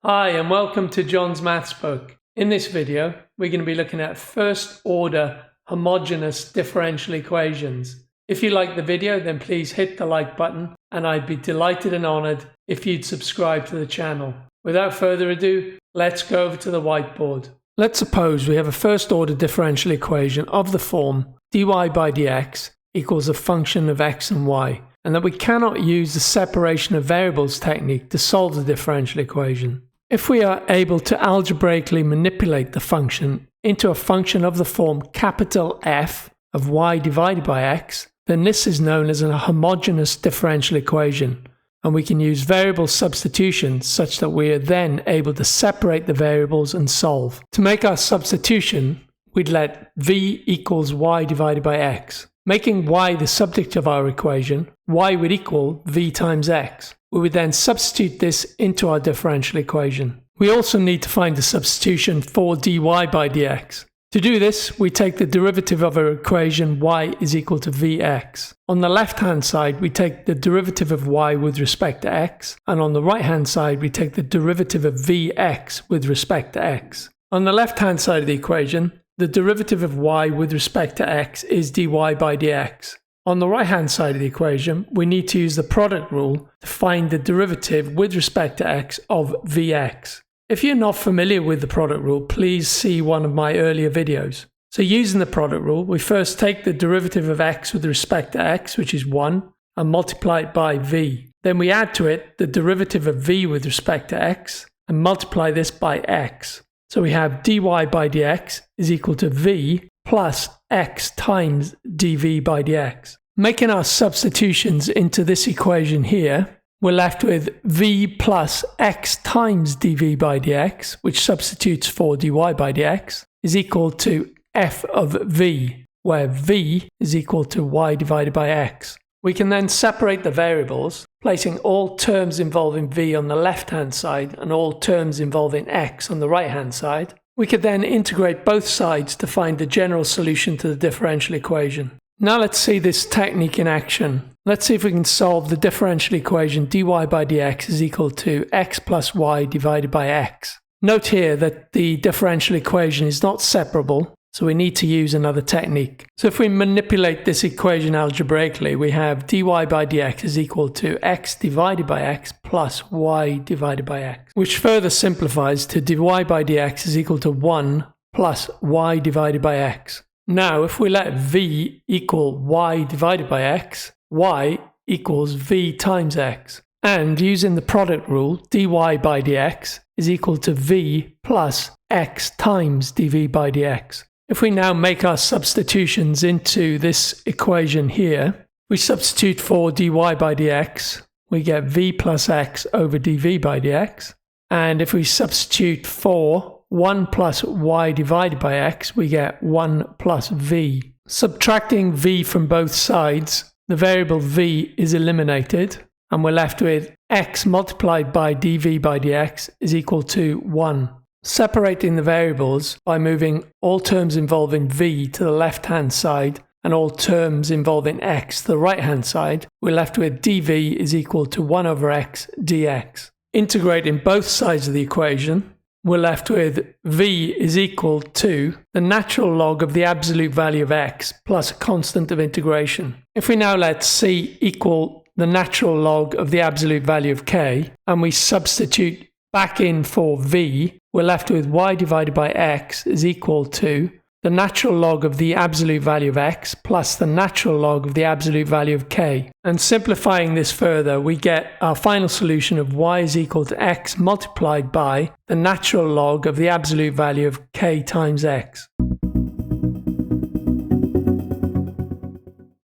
Hi and welcome to John's Maths book. In this video, we're going to be looking at first order homogeneous differential equations. If you like the video, then please hit the like button and I'd be delighted and honoured if you'd subscribe to the channel. Without further ado, let's go over to the whiteboard. Let's suppose we have a first order differential equation of the form dy by dx equals a function of x and y, and that we cannot use the separation of variables technique to solve the differential equation. If we are able to algebraically manipulate the function into a function of the form capital F of y divided by x, then this is known as a homogeneous differential equation, and we can use variable substitution such that we are then able to separate the variables and solve. To make our substitution, we'd let v equals y divided by x. Making y the subject of our equation, y would equal v times x. We would then substitute this into our differential equation. We also need to find the substitution for dy by dx. To do this, we take the derivative of our equation y is equal to vx. On the left-hand side, we take the derivative of y with respect to x, and on the right-hand side, we take the derivative of vx with respect to x. On the left-hand side of the equation, the derivative of y with respect to x is dy by dx. On the right-hand side of the equation, we need to use the product rule to find the derivative with respect to x of vx. If you're not familiar with the product rule, please see one of my earlier videos. So using the product rule, we first take the derivative of x with respect to x, which is 1, and multiply it by v. Then we add to it the derivative of v with respect to x, and multiply this by x. So we have dy by dx is equal to v plus x times dv by dx. Making our substitutions into this equation here, we're left with v plus x times dv by dx, which substitutes for dy by dx, is equal to f of v, where v is equal to y divided by x. We can then separate the variables, placing all terms involving v on the left-hand side and all terms involving x on the right-hand side. We could then integrate both sides to find the general solution to the differential equation. Now let's see this technique in action. Let's see if we can solve the differential equation dy by dx is equal to x plus y divided by x. Note here that the differential equation is not separable, so we need to use another technique. So if we manipulate this equation algebraically, we have dy by dx is equal to x divided by x plus y divided by x, which further simplifies to dy by dx is equal to 1 plus y divided by x. Now, if we let v equal y divided by x, y equals v times x. And using the product rule, dy by dx is equal to v plus x times dv by dx. If we now make our substitutions into this equation here, we substitute for dy by dx, we get v plus x over dv by dx. And if we substitute for 1 plus y divided by x, we get 1 plus v. Subtracting v from both sides, the variable v is eliminated, and we're left with x multiplied by dv by dx is equal to 1. Separating the variables by moving all terms involving v to the left-hand side and all terms involving x to the right-hand side, we're left with dv is equal to 1 over x dx. Integrating both sides of the equation, we're left with v is equal to the natural log of the absolute value of x plus a constant of integration. If we now let c equal the natural log of the absolute value of k, and we substitute back in for v, we're left with y divided by x is equal to the natural log of the absolute value of x plus the natural log of the absolute value of k. And simplifying this further, we get our final solution of y is equal to x multiplied by the natural log of the absolute value of k times x.